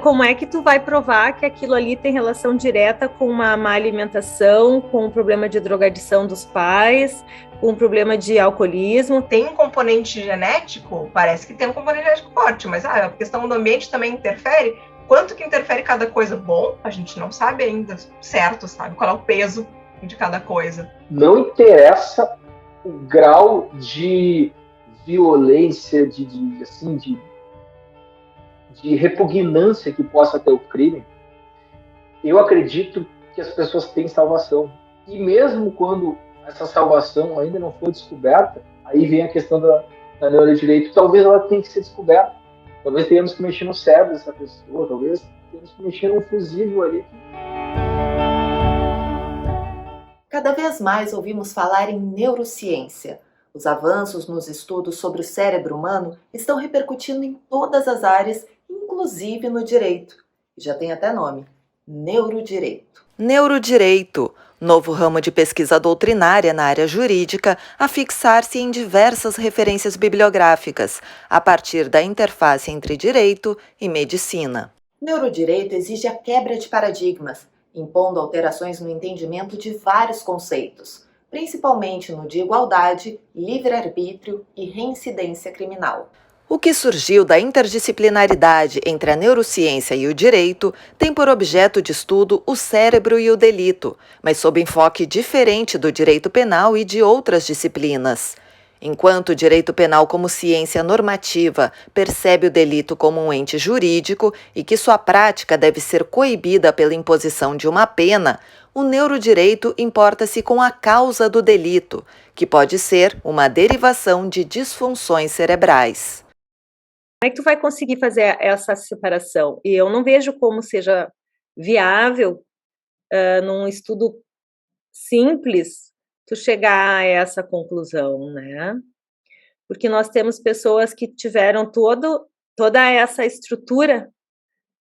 como é que tu vai provar que aquilo ali tem relação direta com uma má alimentação, com um problema de drogadição dos pais, com um problema de alcoolismo? Tem um componente genético? Parece que tem um componente genético forte, mas a questão do ambiente também interfere. Quanto que interfere cada coisa? Bom, a gente não sabe ainda certo, sabe? Qual é o peso de cada coisa. Não interessa o grau de violência, de repugnância que possa ter o crime. Eu acredito que as pessoas têm salvação. E mesmo quando essa salvação ainda não for descoberta, aí vem a questão da neurodireito. Talvez ela tenha que ser descoberta. Talvez tenhamos que mexer no cérebro dessa pessoa, talvez tenhamos que mexer num fusível ali. Cada vez mais ouvimos falar em neurociência. Os avanços nos estudos sobre o cérebro humano estão repercutindo em todas as áreas, inclusive no direito. Já tem até nome: neurodireito. Neurodireito, novo ramo de pesquisa doutrinária na área jurídica, a fixar-se em diversas referências bibliográficas, a partir da interface entre direito e medicina. Neurodireito exige a quebra de paradigmas, impondo alterações no entendimento de vários conceitos, principalmente no de igualdade, livre-arbítrio e reincidência criminal. O que surgiu da interdisciplinaridade entre a neurociência e o direito tem por objeto de estudo o cérebro e o delito, mas sob enfoque diferente do direito penal e de outras disciplinas. Enquanto o direito penal como ciência normativa percebe o delito como um ente jurídico e que sua prática deve ser coibida pela imposição de uma pena, o neurodireito importa-se com a causa do delito, que pode ser uma derivação de disfunções cerebrais. Como é que tu vai conseguir fazer essa separação? E eu não vejo como seja viável, num estudo simples, tu chegar a essa conclusão, né? Porque nós temos pessoas que tiveram toda essa estrutura,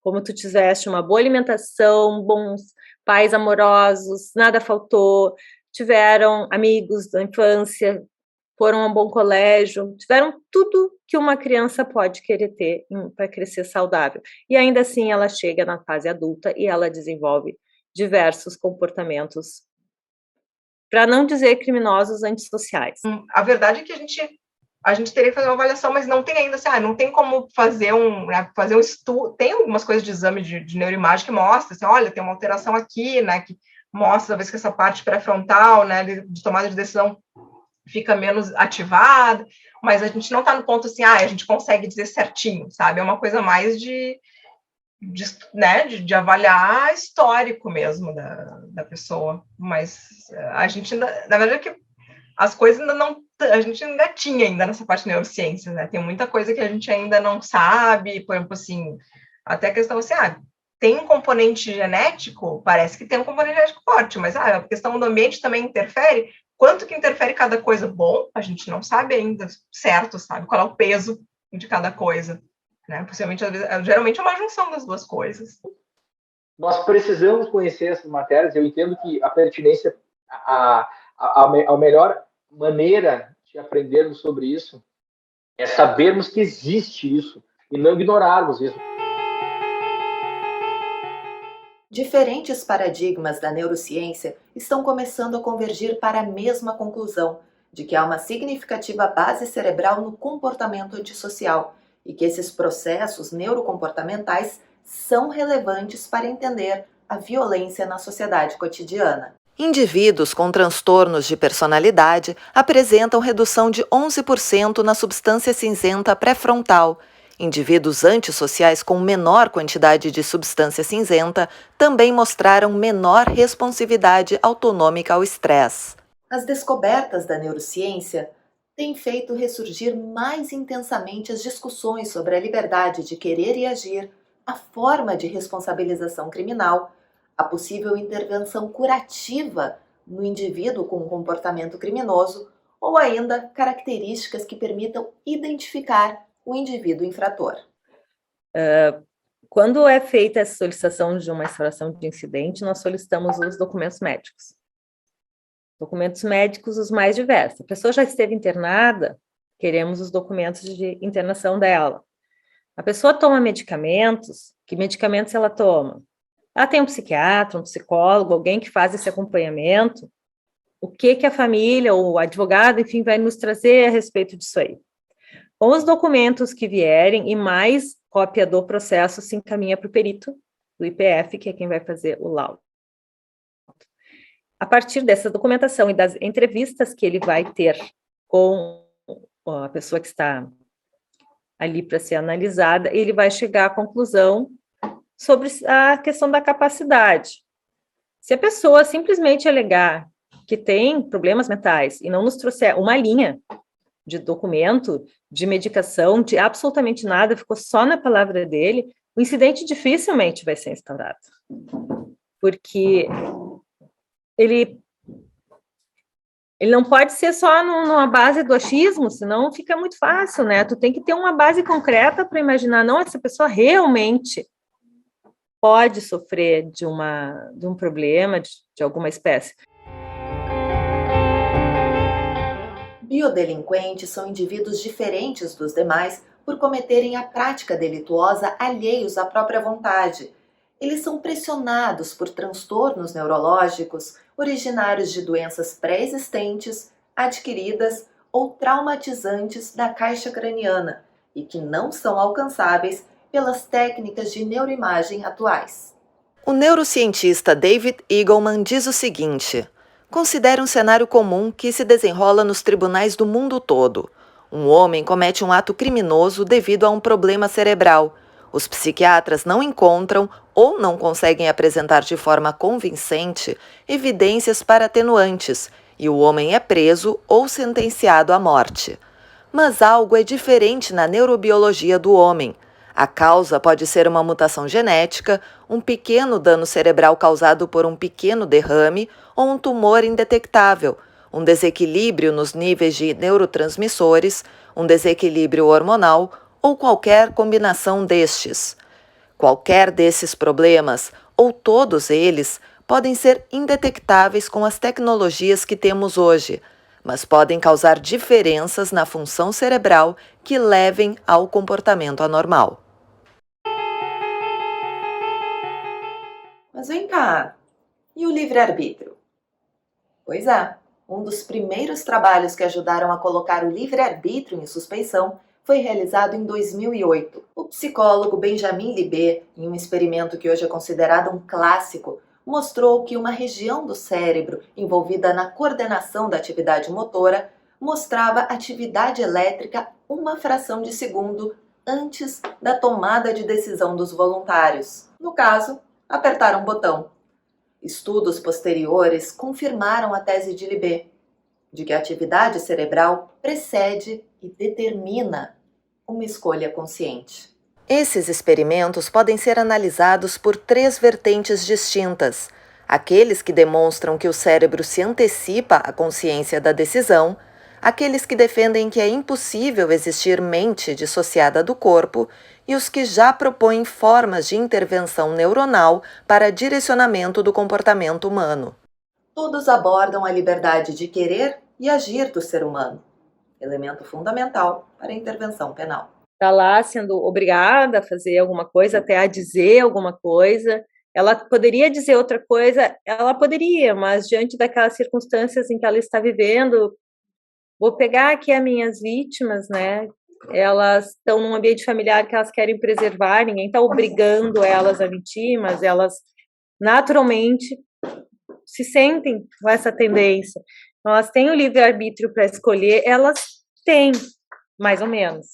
como tu tiveste uma boa alimentação, bons pais amorosos, nada faltou, tiveram amigos da infância, foram a um bom colégio, tiveram tudo que uma criança pode querer ter para crescer saudável. E ainda assim ela chega na fase adulta e ela desenvolve diversos comportamentos, para não dizer criminosos, antissociais. A verdade é que a gente teria que fazer uma avaliação, mas não tem ainda, assim, não tem como fazer um estudo. Tem algumas coisas de exame de neuroimagem que mostra, assim, olha, tem uma alteração aqui, né, que mostra, talvez, que essa parte pré-frontal, né, de tomada de decisão fica menos ativada, mas a gente não está no ponto assim, a gente consegue dizer certinho, sabe? É uma coisa mais de avaliar histórico mesmo da pessoa, mas a gente ainda, na verdade, é que as coisas ainda não, a gente ainda tinha ainda nessa parte de neurociência, né? Tem muita coisa que a gente ainda não sabe, por exemplo, assim, até a questão assim, tem um componente genético? Parece que tem um componente genético forte, mas a questão do ambiente também interfere. Quanto que interfere cada coisa? Bom, a gente não sabe ainda certo, sabe? Qual é o peso de cada coisa, né? Possivelmente, geralmente é uma junção das duas coisas. Nós precisamos conhecer essas matérias. Eu entendo que a pertinência, a melhor maneira de aprendermos sobre isso é sabermos que existe isso e não ignorarmos isso. Diferentes paradigmas da neurociência estão começando a convergir para a mesma conclusão, de que há uma significativa base cerebral no comportamento antissocial e que esses processos neurocomportamentais são relevantes para entender a violência na sociedade cotidiana. Indivíduos com transtornos de personalidade apresentam redução de 11% na substância cinzenta pré-frontal. Indivíduos antissociais com menor quantidade de substância cinzenta também mostraram menor responsividade autonômica ao estresse. As descobertas da neurociência têm feito ressurgir mais intensamente as discussões sobre a liberdade de querer e agir, a forma de responsabilização criminal, a possível intervenção curativa no indivíduo com um comportamento criminoso ou ainda características que permitam identificar o indivíduo infrator. Quando é feita essa solicitação de uma instauração de incidente, nós solicitamos os documentos médicos. Documentos médicos os mais diversos. A pessoa já esteve internada, queremos os documentos de internação dela. A pessoa toma medicamentos, que medicamentos ela toma? Ela tem um psiquiatra, um psicólogo, alguém que faz esse acompanhamento. O que a família ou o advogado, enfim, vai nos trazer a respeito disso aí? Com os documentos que vierem e mais cópia do processo se encaminha para o perito do IPF, que é quem vai fazer o laudo. A partir dessa documentação e das entrevistas que ele vai ter com a pessoa que está ali para ser analisada, ele vai chegar à conclusão sobre a questão da capacidade. Se a pessoa simplesmente alegar que tem problemas mentais e não nos trouxer uma linha de documento, de medicação, de absolutamente nada, ficou só na palavra dele, o incidente dificilmente vai ser instaurado. Porque ele não pode ser só numa base do achismo, senão fica muito fácil, né? Tu tem que ter uma base concreta para imaginar, não, essa pessoa realmente pode sofrer de um problema, de alguma espécie. Biodelinquentes são indivíduos diferentes dos demais por cometerem a prática delituosa alheios à própria vontade. Eles são pressionados por transtornos neurológicos originários de doenças pré-existentes, adquiridas ou traumatizantes da caixa craniana e que não são alcançáveis pelas técnicas de neuroimagem atuais. O neurocientista David Eagleman diz o seguinte: considere um cenário comum que se desenrola nos tribunais do mundo todo. Um homem comete um ato criminoso devido a um problema cerebral. Os psiquiatras não encontram ou não conseguem apresentar de forma convincente evidências para atenuantes, e o homem é preso ou sentenciado à morte. Mas algo é diferente na neurobiologia do homem. A causa pode ser uma mutação genética, um pequeno dano cerebral causado por um pequeno derrame ou um tumor indetectável, um desequilíbrio nos níveis de neurotransmissores, um desequilíbrio hormonal ou qualquer combinação destes. Qualquer desses problemas, ou todos eles, podem ser indetectáveis com as tecnologias que temos hoje, mas podem causar diferenças na função cerebral que levem ao comportamento anormal. Mas vem cá, e o livre-arbítrio? Pois é, um dos primeiros trabalhos que ajudaram a colocar o livre-arbítrio em suspeição foi realizado em 2008. O psicólogo Benjamin Libet, em um experimento que hoje é considerado um clássico, mostrou que uma região do cérebro envolvida na coordenação da atividade motora mostrava atividade elétrica uma fração de segundo antes da tomada de decisão dos voluntários. No caso, apertar um botão. Estudos posteriores confirmaram a tese de Libet, de que a atividade cerebral precede e determina uma escolha consciente. Esses experimentos podem ser analisados por 3 vertentes distintas: aqueles que demonstram que o cérebro se antecipa à consciência da decisão, aqueles que defendem que é impossível existir mente dissociada do corpo e os que já propõem formas de intervenção neuronal para direcionamento do comportamento humano. Todos abordam a liberdade de querer e agir do ser humano, elemento fundamental para a intervenção penal. Está lá sendo obrigada a fazer alguma coisa, até a dizer alguma coisa. Ela poderia dizer outra coisa, ela poderia, mas diante daquelas circunstâncias em que ela está vivendo, vou pegar aqui as minhas vítimas, né? Elas estão num ambiente familiar que elas querem preservar, ninguém está obrigando elas a mentir, mas elas naturalmente se sentem com essa tendência. Então, elas têm o livre-arbítrio para escolher, elas têm, mais ou menos.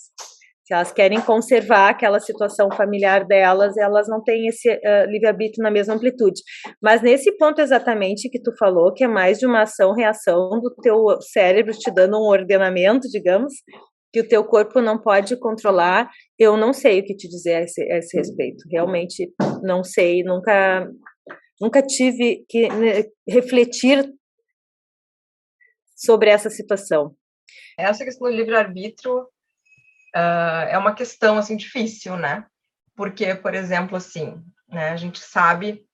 Se elas querem conservar aquela situação familiar delas, elas não têm esse livre-arbítrio na mesma amplitude. Mas nesse ponto exatamente que tu falou, que é mais de uma ação-reação do teu cérebro te dando um ordenamento, digamos, que o teu corpo não pode controlar, eu não sei o que te dizer a esse respeito. Realmente não sei, nunca tive que refletir sobre essa situação. Essa questão do livre-arbítrio é uma questão, assim, difícil, né? Porque, por exemplo, assim, né, a gente sabe,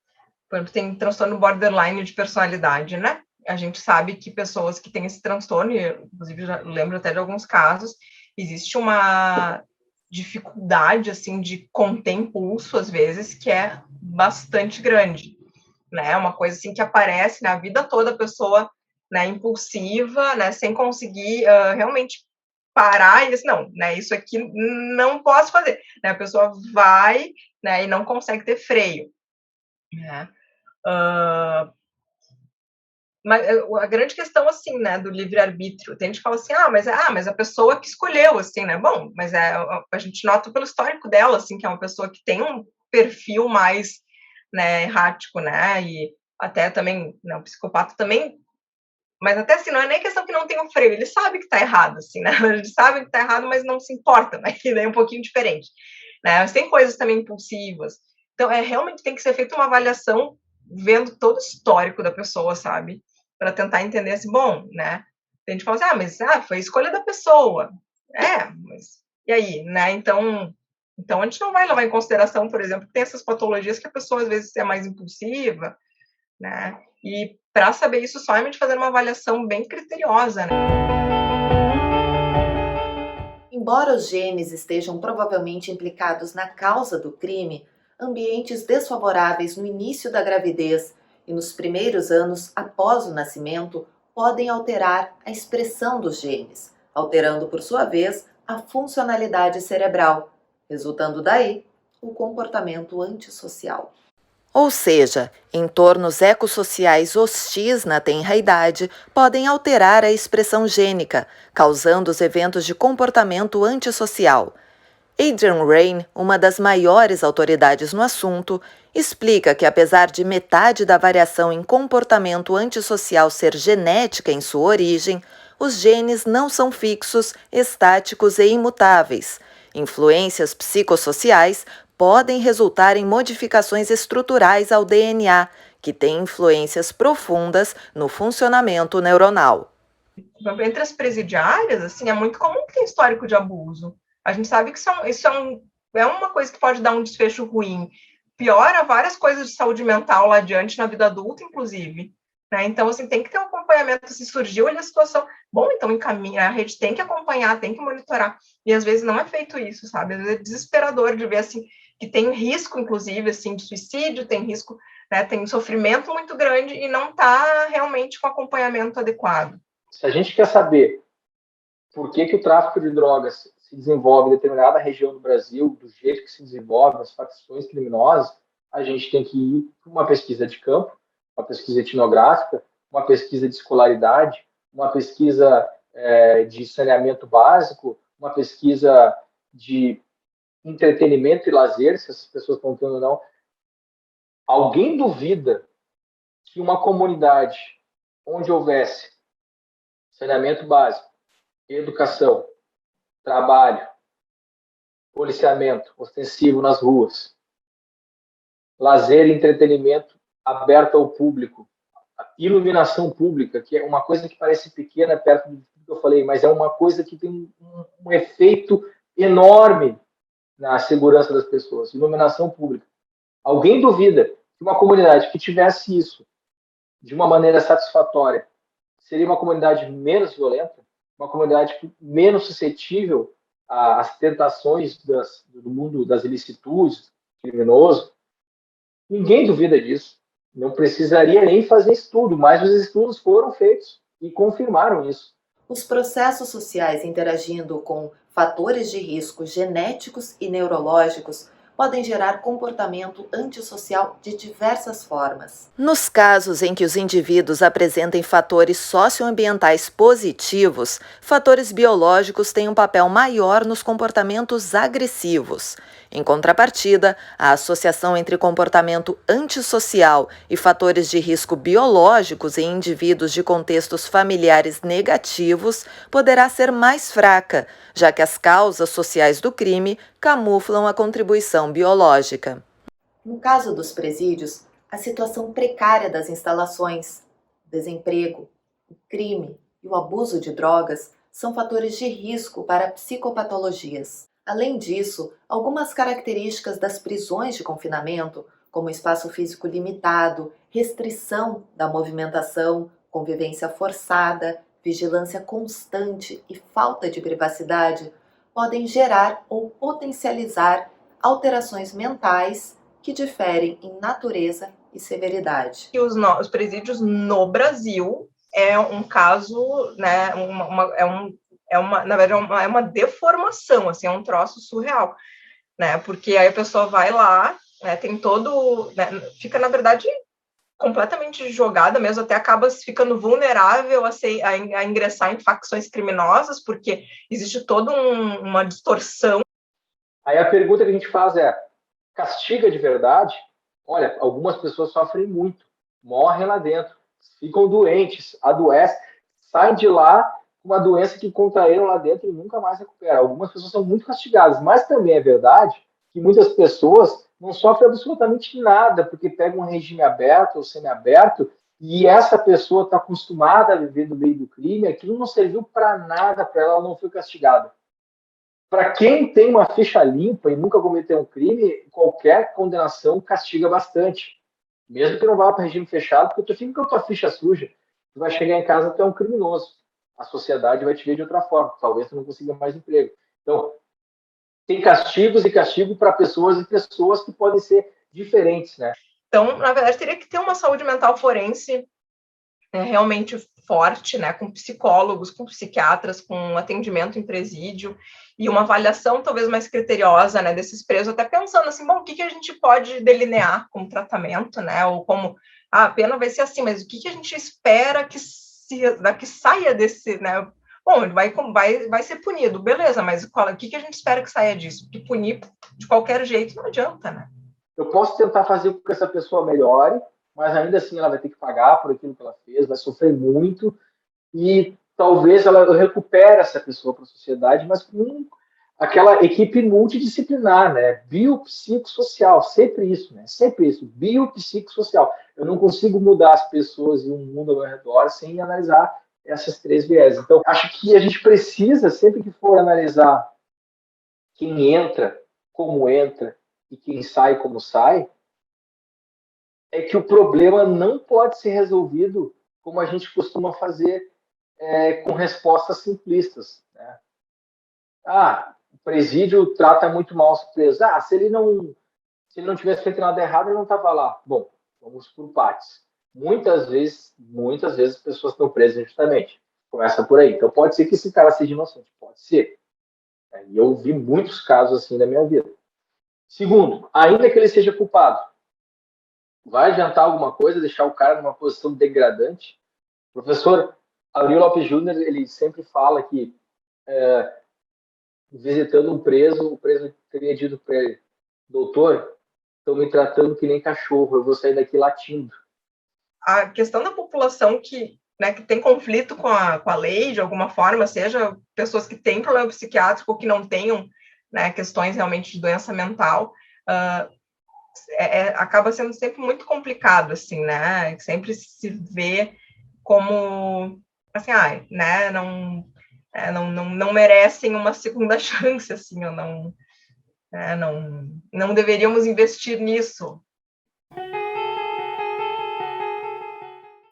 por exemplo, tem transtorno borderline de personalidade, né? A gente sabe que pessoas que têm esse transtorno, e inclusive já lembro até de alguns casos, existe uma dificuldade, assim, de conter impulso, às vezes, que é bastante grande, né? Uma coisa, assim, que aparece na vida toda, a pessoa, né, impulsiva, né, sem conseguir realmente parar e dizer, não, né, isso aqui não posso fazer, né? A pessoa vai, né, e não consegue ter freio, né? Mas a grande questão, assim, né, do livre-arbítrio, tem gente que fala assim, mas a pessoa que escolheu, assim, né, bom, mas a gente nota pelo histórico dela, assim, que é uma pessoa que tem um perfil mais, né, errático, né, e até também, né, o psicopata também, mas até assim, não é nem questão que não tem um freio, ele sabe que tá errado, assim, né, ele sabe que tá errado, mas não se importa, né, que daí é um pouquinho diferente, né, mas tem coisas também impulsivas, então realmente tem que ser feita uma avaliação vendo todo o histórico da pessoa, sabe, para tentar entender assim, bom, né? A gente fala assim, mas foi a escolha da pessoa. Mas e aí, né? Então a gente não vai levar em consideração, por exemplo, que tem essas patologias que a pessoa às vezes é mais impulsiva, né? E para saber isso, só realmente fazer uma avaliação bem criteriosa, né? Embora os genes estejam provavelmente implicados na causa do crime, ambientes desfavoráveis no início da gravidez e nos primeiros anos após o nascimento podem alterar a expressão dos genes, alterando por sua vez a funcionalidade cerebral, resultando daí o comportamento antissocial. Ou seja, entornos ecossociais hostis na tenra idade podem alterar a expressão gênica, causando os eventos de comportamento antissocial. Adrienne Rain, uma das maiores autoridades no assunto, explica que apesar de metade da variação em comportamento antissocial ser genética em sua origem, os genes não são fixos, estáticos e imutáveis. Influências psicossociais podem resultar em modificações estruturais ao DNA, que têm influências profundas no funcionamento neuronal. Entre as presidiárias, assim, é muito comum que tem histórico de abuso. A gente sabe que isso é uma coisa que pode dar um desfecho ruim. Piora várias coisas de saúde mental lá adiante, na vida adulta, inclusive. Né? Então, assim, tem que ter um acompanhamento. Se surgiu ali a situação, bom, então encaminha, a rede tem que acompanhar, tem que monitorar. E às vezes não é feito isso, sabe? Às vezes é desesperador de ver, assim, que tem risco, inclusive, assim, de suicídio, tem risco, né, tem um sofrimento muito grande e não está realmente com acompanhamento adequado. Se a gente quer saber por que o tráfico de drogas se desenvolve em determinada região do Brasil, do jeito que se desenvolve, as facções criminosas, a gente tem que ir para uma pesquisa de campo, uma pesquisa etnográfica, uma pesquisa de escolaridade, uma pesquisa de saneamento básico, uma pesquisa de entretenimento e lazer, se essas pessoas estão tendo ou não. Alguém duvida que uma comunidade onde houvesse saneamento básico, educação, trabalho, policiamento ostensivo nas ruas, lazer e entretenimento aberto ao público, iluminação pública, que é uma coisa que parece pequena perto do que eu falei, mas é uma coisa que tem um efeito enorme na segurança das pessoas, iluminação pública. Alguém duvida que uma comunidade que tivesse isso de uma maneira satisfatória seria uma comunidade menos violenta, uma comunidade menos suscetível às tentações do mundo das ilicitudes, criminoso? Ninguém duvida disso. Não precisaria nem fazer estudo, mas os estudos foram feitos e confirmaram isso. Os processos sociais interagindo com fatores de risco genéticos e neurológicos podem gerar comportamento antissocial de diversas formas. Nos casos em que os indivíduos apresentem fatores socioambientais positivos, fatores biológicos têm um papel maior nos comportamentos agressivos. Em contrapartida, a associação entre comportamento antissocial e fatores de risco biológicos em indivíduos de contextos familiares negativos poderá ser mais fraca, já que as causas sociais do crime camuflam a contribuição biológica. No caso dos presídios, a situação precária das instalações, desemprego, o crime e o abuso de drogas são fatores de risco para psicopatologias. Além disso, algumas características das prisões de confinamento, como espaço físico limitado, restrição da movimentação, convivência forçada, vigilância constante e falta de privacidade, podem gerar ou potencializar alterações mentais que diferem em natureza e severidade. E os presídios no Brasil é um caso, né, na verdade, é uma deformação, assim, é um troço surreal, né, porque aí a pessoa vai lá, né, tem todo, né, fica, na verdade, completamente jogada mesmo, até acaba ficando vulnerável a ingressar em facções criminosas, porque existe toda uma distorção. Aí a pergunta que a gente faz é, castiga de verdade? Olha, algumas pessoas sofrem muito, morrem lá dentro, ficam doentes, adoecem, saem de lá com uma doença que contraíram lá dentro e nunca mais recuperam. Algumas pessoas são muito castigadas, mas também é verdade que muitas pessoas não sofrem absolutamente nada, porque pegam um regime aberto ou semiaberto, e essa pessoa está acostumada a viver no meio do crime, aquilo não serviu para nada para ela, ela não foi castigada. Para quem tem uma ficha limpa e nunca cometeu um crime, qualquer condenação castiga bastante. Mesmo que não vá para regime fechado, porque tu fica com a tua ficha suja, tu vai chegar em casa, tu é um criminoso. A sociedade vai te ver de outra forma, talvez tu não consiga mais emprego. Então, tem castigos e castigo para pessoas e pessoas que podem ser diferentes, né? Então, na verdade, teria que ter uma saúde mental forense realmente forte, né, com psicólogos, com psiquiatras, com atendimento em presídio e uma avaliação talvez mais criteriosa, né, desses presos, até pensando assim, bom, o que a gente pode delinear como tratamento, né, ou como, a pena vai ser assim, mas o que a gente espera que saia desse, né, bom, ele vai ser punido, beleza, mas o que a gente espera que saia disso? Porque punir de qualquer jeito não adianta, né? Eu posso tentar fazer com que essa pessoa melhore, mas ainda assim ela vai ter que pagar por aquilo que ela fez, vai sofrer muito, e talvez eu recupere essa pessoa para a sociedade, mas com aquela equipe multidisciplinar, né? Biopsicossocial, sempre isso, né? Sempre isso, biopsicossocial. Eu não consigo mudar as pessoas e o mundo ao meu redor sem analisar essas três viés. Então, acho que a gente precisa, sempre que for analisar quem entra, como entra e quem sai, como sai, é que o problema não pode ser resolvido como a gente costuma fazer com respostas simplistas, né? O presídio trata muito mal os presos. Se ele não tivesse feito nada errado, ele não estava lá. Bom, vamos por partes. Muitas vezes as pessoas estão presas injustamente. Começa por aí. Então pode ser que esse cara seja inocente. Pode ser. E eu vi muitos casos assim na minha vida. Segundo, ainda que ele seja culpado, vai adiantar alguma coisa deixar o cara numa posição degradante? O professor Aurélio Lopes Júnior, ele sempre fala que visitando um preso, o preso teria dito para ele: doutor, estão me tratando que nem cachorro, eu vou sair daqui latindo. A questão da população que tem conflito com a lei, de alguma forma, seja pessoas que têm problema psiquiátrico ou que não tenham, né, questões realmente de doença mental, acaba sendo sempre muito complicado, assim, né? Sempre se vê como, assim, né, não merecem uma segunda chance, assim, ou não deveríamos investir nisso.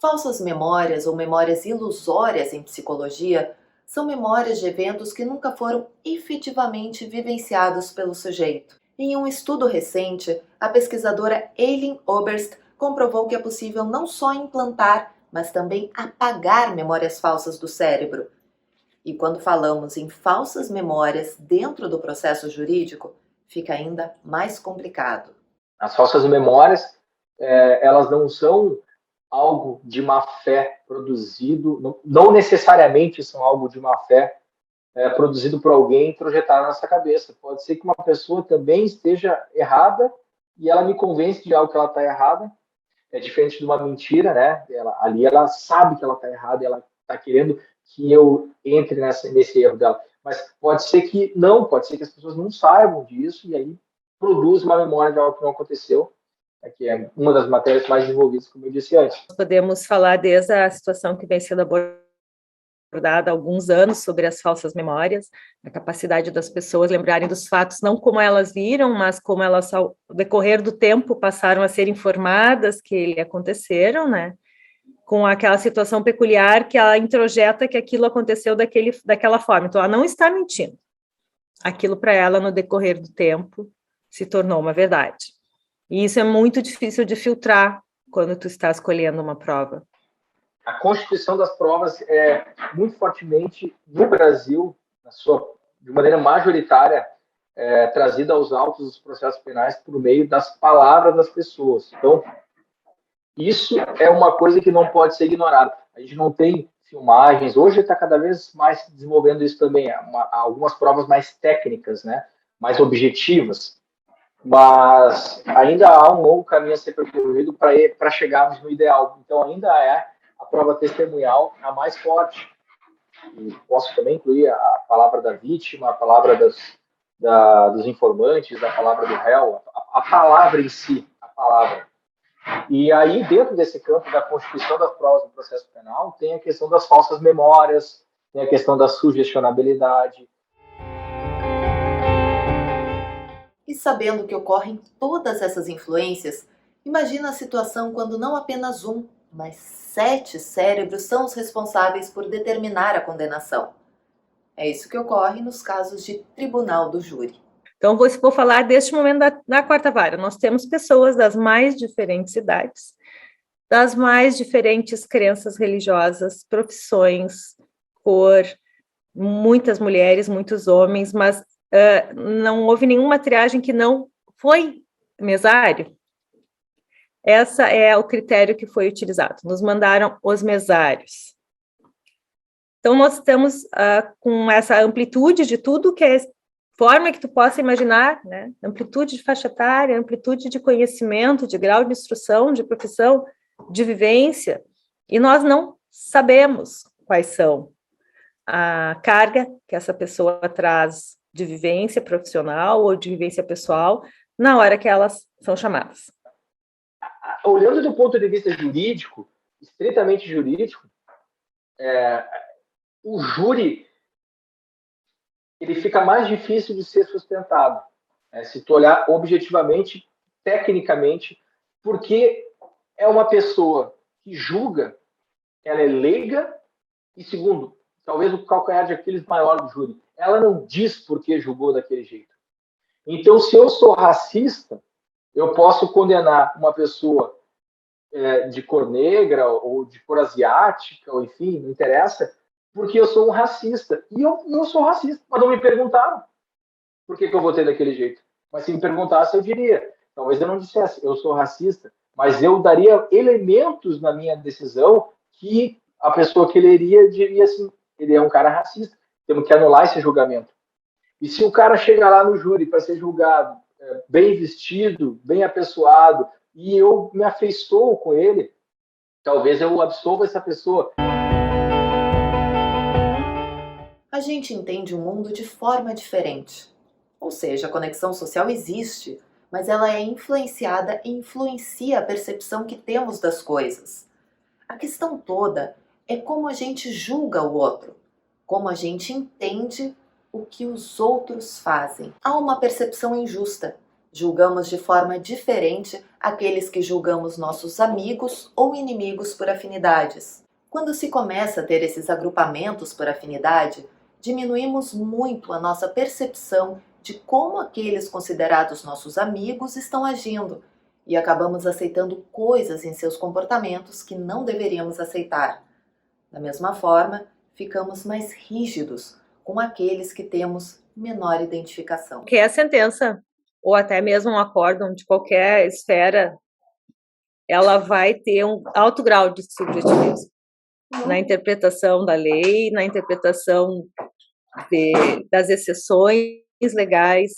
Falsas memórias ou memórias ilusórias em psicologia são memórias de eventos que nunca foram efetivamente vivenciados pelo sujeito. Em um estudo recente, a pesquisadora Eileen Oberst comprovou que é possível não só implantar, mas também apagar memórias falsas do cérebro. E quando falamos em falsas memórias dentro do processo jurídico, fica ainda mais complicado. As falsas memórias, elas não são algo de má fé produzido, não necessariamente são algo de má fé produzido por alguém e projetado na nossa cabeça. Pode ser que uma pessoa também esteja errada e ela me convence de algo que ela está errada. É diferente de uma mentira, né? Ela sabe que ela está errada e ela está querendo que eu entre nesse erro dela. Mas pode ser que as pessoas não saibam disso e aí produz uma memória de algo que não aconteceu, que é uma das matérias mais envolvidas, como eu disse antes. Podemos falar desde a situação que vem sendo abordada há alguns anos sobre as falsas memórias, a capacidade das pessoas lembrarem dos fatos, não como elas viram, mas como elas, ao decorrer do tempo, passaram a ser informadas que aconteceram, né? Com aquela situação peculiar que ela introjeta que aquilo aconteceu daquela forma. Então, ela não está mentindo. aquilo para ela, no decorrer do tempo, se tornou uma verdade. E isso é muito difícil de filtrar quando tu está escolhendo uma prova. A constituição das provas é muito fortemente, no Brasil, de maneira majoritária, trazida aos autos dos processos penais por meio das palavras das pessoas. Então, isso é uma coisa que não pode ser ignorada. A gente não tem filmagens. Hoje está cada vez mais desenvolvendo isso também. Algumas provas mais técnicas, né? Mais objetivas. Mas ainda há um longo caminho a ser percorrido para chegarmos no ideal. Então, ainda é a prova testemunhal a mais forte. E posso também incluir a palavra da vítima, a palavra dos informantes, a palavra do réu, a palavra em si, a palavra. E aí, dentro desse campo da constituição das provas do processo penal, tem a questão das falsas memórias, tem a questão da sugestionabilidade. E sabendo que ocorrem todas essas influências, imagina a situação quando não apenas um, mas 7 cérebros são os responsáveis por determinar a condenação. É isso que ocorre nos casos de tribunal do júri. Então, vou falar deste momento da quarta vara. Nós temos pessoas das mais diferentes idades, das mais diferentes crenças religiosas, profissões, cor, muitas mulheres, muitos homens, mas não houve nenhuma triagem que não foi mesário. Esse é o critério que foi utilizado. Nos mandaram os mesários. Então, nós estamos com essa amplitude de tudo que é forma que tu possa imaginar, né? Amplitude de faixa etária, amplitude de conhecimento, de grau de instrução, de profissão, de vivência, e nós não sabemos quais são a carga que essa pessoa traz de vivência profissional ou de vivência pessoal na hora que elas são chamadas. Olhando do ponto de vista jurídico, estritamente jurídico, o júri ele fica mais difícil de ser sustentado, se tu olhar objetivamente, tecnicamente, porque é uma pessoa que julga, ela é leiga, e segundo, talvez o calcanhar de Aquiles maior do júri, ela não diz por que julgou daquele jeito. Então, se eu sou racista, eu posso condenar uma pessoa de cor negra, ou de cor asiática, ou enfim, não interessa, porque eu sou um racista. E eu não sou racista, mas não me perguntaram por que eu votei daquele jeito. Mas se me perguntasse, eu diria. Talvez eu não dissesse, eu sou racista, mas eu daria elementos na minha decisão que a pessoa que leria diria assim, ele é um cara racista. Temos que anular esse julgamento. E se o cara chega lá no júri para ser julgado, bem vestido, bem apessoado, e eu me afeiçoo com ele, talvez eu absolva essa pessoa. A gente entende o mundo de forma diferente. Ou seja, a conexão social existe, mas ela é influenciada e influencia a percepção que temos das coisas. A questão toda é como a gente julga o outro, como a gente entende o que os outros fazem. Há uma percepção injusta. Julgamos de forma diferente aqueles que julgamos nossos amigos ou inimigos por afinidades. Quando se começa a ter esses agrupamentos por afinidade, diminuímos muito a nossa percepção de como aqueles considerados nossos amigos estão agindo e acabamos aceitando coisas em seus comportamentos que não deveríamos aceitar. Da mesma forma, ficamos mais rígidos com aqueles que temos menor identificação. Que é a sentença, ou até mesmo um acórdão de qualquer esfera, ela vai ter um alto grau de subjetivismo na interpretação da lei, na interpretação das exceções legais.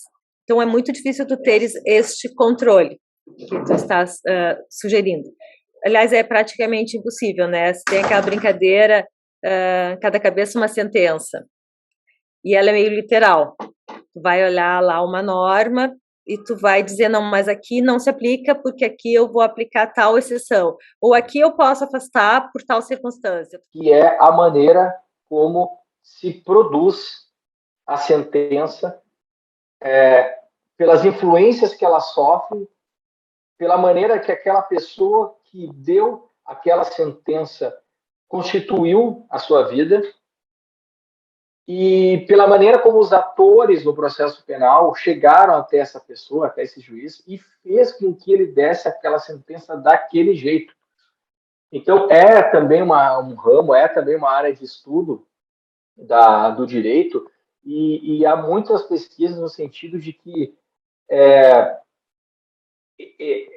Então, é muito difícil tu teres este controle que tu estás sugerindo. Aliás, é praticamente impossível, né? Você tem aquela brincadeira, cada cabeça uma sentença. E ela é meio literal. Tu vai olhar lá uma norma e tu vai dizer, não, mas aqui não se aplica porque aqui eu vou aplicar tal exceção. Ou aqui eu posso afastar por tal circunstância. Que é a maneira como se produz a sentença, pelas influências que ela sofre, pela maneira que aquela pessoa que deu aquela sentença constituiu a sua vida, e pela maneira como os atores do processo penal chegaram até essa pessoa, até esse juiz, e fez com que ele desse aquela sentença daquele jeito. Então, é também um ramo, é também uma área de estudo do direito, e há muitas pesquisas no sentido de que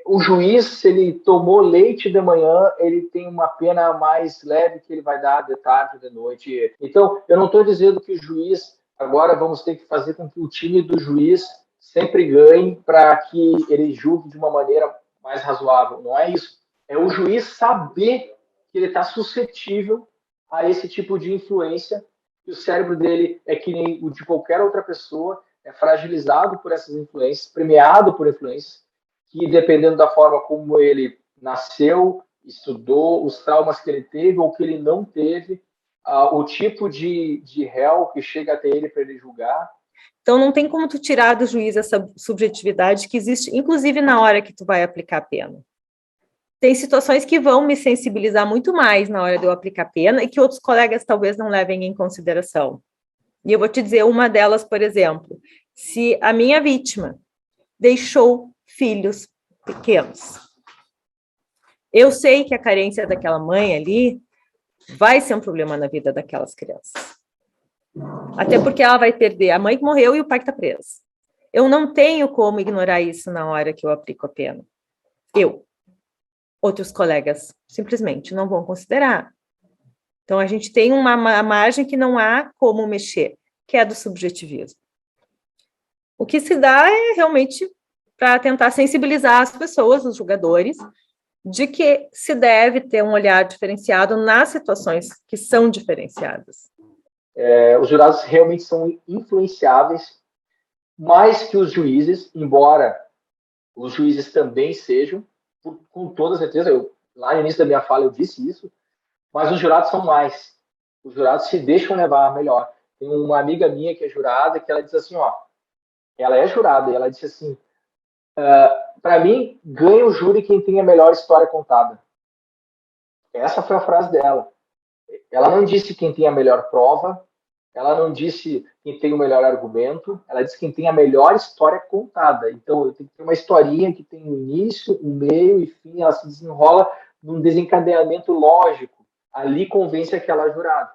o juiz, se ele tomou leite de manhã, ele tem uma pena mais leve que ele vai dar de tarde, de noite. Então, eu não estou dizendo que o juiz, agora vamos ter que fazer com que o time do juiz sempre ganhe para que ele julgue de uma maneira mais razoável. Não é isso. É o juiz saber que ele está suscetível a esse tipo de influência, que o cérebro dele é que nem o de qualquer outra pessoa, é fragilizado por essas influências, premiado por influências, que dependendo da forma como ele nasceu, estudou, os traumas que ele teve ou que ele não teve, o tipo de réu que chega até ele para ele julgar. Então, não tem como tu tirar do juiz essa subjetividade que existe, inclusive na hora que tu vai aplicar a pena. Tem situações que vão me sensibilizar muito mais na hora de eu aplicar a pena e que outros colegas talvez não levem em consideração. E eu vou te dizer uma delas, por exemplo, se a minha vítima deixou filhos pequenos. Eu sei que a carência daquela mãe ali vai ser um problema na vida daquelas crianças. Até porque ela vai perder a mãe que morreu e o pai que está preso. Eu não tenho como ignorar isso na hora que eu aplico a pena. Outros colegas simplesmente não vão considerar. Então, a gente tem uma margem que não há como mexer, que é do subjetivismo. O que se dá é realmente para tentar sensibilizar as pessoas, os julgadores, de que se deve ter um olhar diferenciado nas situações que são diferenciadas. Os jurados realmente são influenciáveis, mais que os juízes, embora os juízes também sejam, com toda certeza, lá no início da minha fala eu disse isso, mas os jurados são mais. Os jurados se deixam levar melhor. Tem uma amiga minha que é jurada, que ela diz assim, ela é jurada, e ela disse assim, para mim, ganha o júri quem tem a melhor história contada. Essa foi a frase dela. Ela não disse quem tem a melhor prova, ela não disse quem tem o melhor argumento, ela disse quem tem a melhor história contada. Então, eu tenho que ter uma historinha que tem um início, um meio e fim, ela se desenrola num desencadeamento lógico. Ali convence aquela jurada.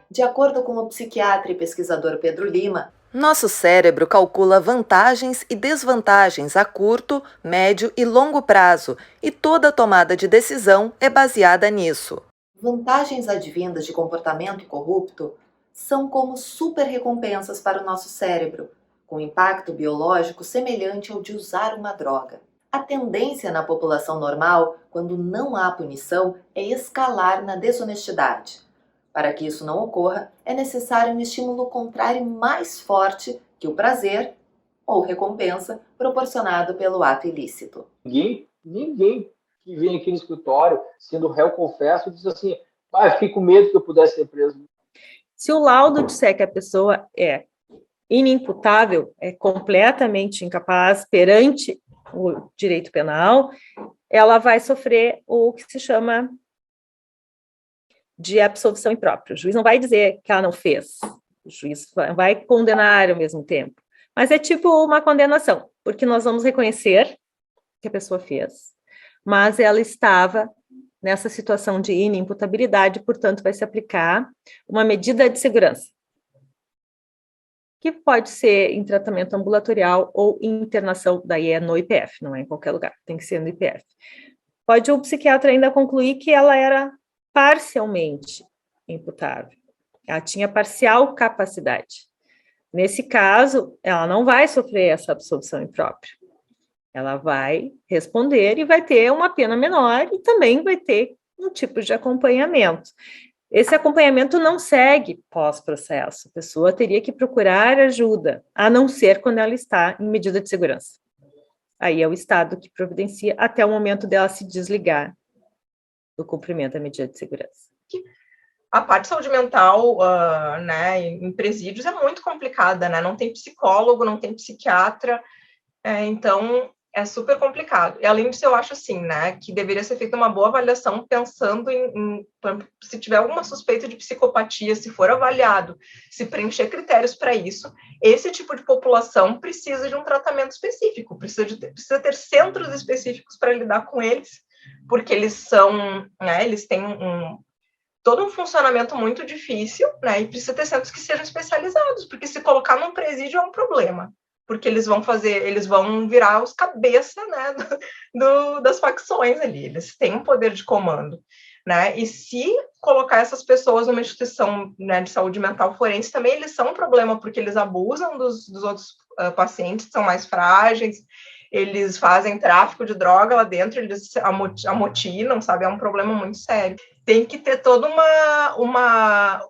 De acordo com o psiquiatra e pesquisador Pedro Lima, nosso cérebro calcula vantagens e desvantagens a curto, médio e longo prazo, e toda tomada de decisão é baseada nisso. Vantagens advindas de comportamento corrupto são como super-recompensas para o nosso cérebro, com impacto biológico semelhante ao de usar uma droga. A tendência na população normal, quando não há punição, é escalar na desonestidade. Para que isso não ocorra, é necessário um estímulo contrário mais forte que o prazer ou recompensa proporcionado pelo ato ilícito. Ninguém que vem aqui no escritório, sendo réu confesso, diz assim, eu fiquei com medo que eu pudesse ser preso. Se o laudo disser que a pessoa é inimputável, é completamente incapaz perante o direito penal, ela vai sofrer o que se chama de absolvição imprópria. O juiz não vai dizer que ela não fez, o juiz vai condenar ao mesmo tempo. Mas é tipo uma condenação, porque nós vamos reconhecer que a pessoa fez, mas ela estava nessa situação de inimputabilidade, portanto, vai se aplicar uma medida de segurança, que pode ser em tratamento ambulatorial ou internação, daí é no IPF, não é em qualquer lugar, tem que ser no IPF. Pode o psiquiatra ainda concluir que ela era parcialmente imputável, ela tinha parcial capacidade. Nesse caso, ela não vai sofrer essa absolvição imprópria. Ela vai responder e vai ter uma pena menor e também vai ter um tipo de acompanhamento. Esse acompanhamento não segue pós-processo. A pessoa teria que procurar ajuda, a não ser quando ela está em medida de segurança. Aí é o Estado que providencia até o momento dela se desligar do cumprimento da medida de segurança. A parte de saúde mental, né, em presídios é muito complicada, né? Não tem psicólogo, não tem psiquiatra, então É super complicado. E além disso, eu acho assim, né, que deveria ser feita uma boa avaliação pensando se tiver alguma suspeita de psicopatia, se for avaliado, se preencher critérios para isso, esse tipo de população precisa de um tratamento específico, precisa ter centros específicos para lidar com eles, porque eles são, né, eles têm todo um funcionamento muito difícil, né, e precisa ter centros que sejam especializados, porque se colocar num presídio é um problema, porque eles vão virar os cabeça, né, das facções ali, eles têm um poder de comando, né, e se colocar essas pessoas numa instituição, né, de saúde mental forense, também eles são um problema, porque eles abusam dos outros pacientes que são mais frágeis, eles fazem tráfico de droga lá dentro, eles amotinam, sabe, é um problema muito sério. Tem que ter todo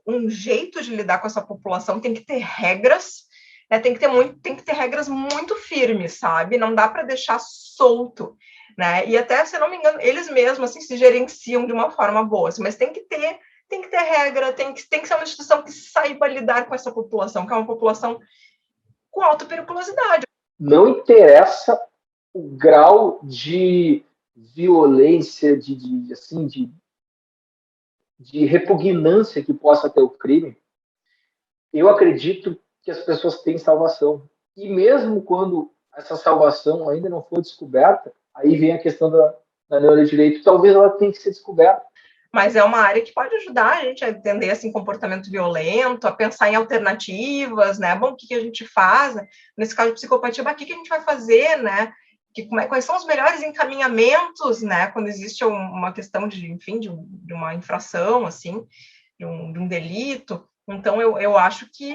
um jeito de lidar com essa população, tem que ter regras, né, tem que ter regras muito firmes, sabe? Não dá para deixar solto, né? E até, se não me engano, eles mesmos assim, se gerenciam de uma forma boa, assim, mas tem que ter regra, tem que ser uma instituição que saiba lidar com essa população, que é uma população com alta periculosidade. Não interessa o grau de violência, de repugnância que possa ter o crime. Eu acredito que as pessoas têm salvação. E mesmo quando essa salvação ainda não for descoberta, aí vem a questão da neurodireito, talvez ela tenha que ser descoberta. Mas é uma área que pode ajudar a gente a entender assim, comportamento violento, a pensar em alternativas, né? Bom, o que a gente faz? Nesse caso de psicopatia, o que a gente vai fazer, né? Quais são os melhores encaminhamentos, né? Quando existe uma questão de, enfim, de uma infração, assim, de um delito. Então, eu acho que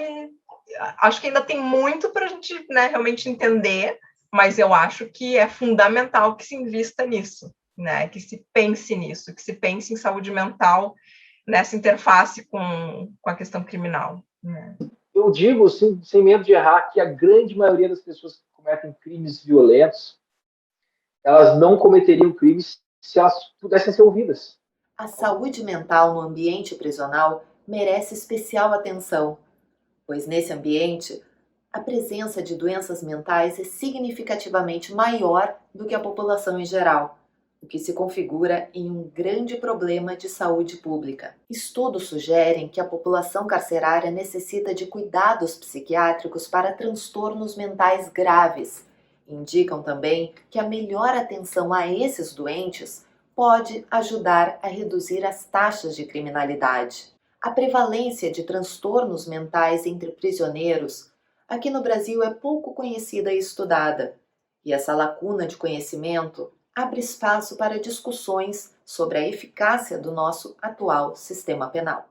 ainda tem muito para a gente, né, realmente entender, mas eu acho que é fundamental que se invista nisso, né, que se pense nisso, que se pense em saúde mental nessa interface com a questão criminal. Né. Eu digo, sem medo de errar, que a grande maioria das pessoas que cometem crimes violentos, elas não cometeriam crimes se elas pudessem ser ouvidas. A saúde mental no ambiente prisional merece especial atenção, pois nesse ambiente a presença de doenças mentais é significativamente maior do que a população em geral, o que se configura em um grande problema de saúde pública. Estudos sugerem que a população carcerária necessita de cuidados psiquiátricos para transtornos mentais graves. Indicam também que a melhor atenção a esses doentes pode ajudar a reduzir as taxas de criminalidade. A prevalência de transtornos mentais entre prisioneiros aqui no Brasil é pouco conhecida e estudada, e essa lacuna de conhecimento abre espaço para discussões sobre a eficácia do nosso atual sistema penal.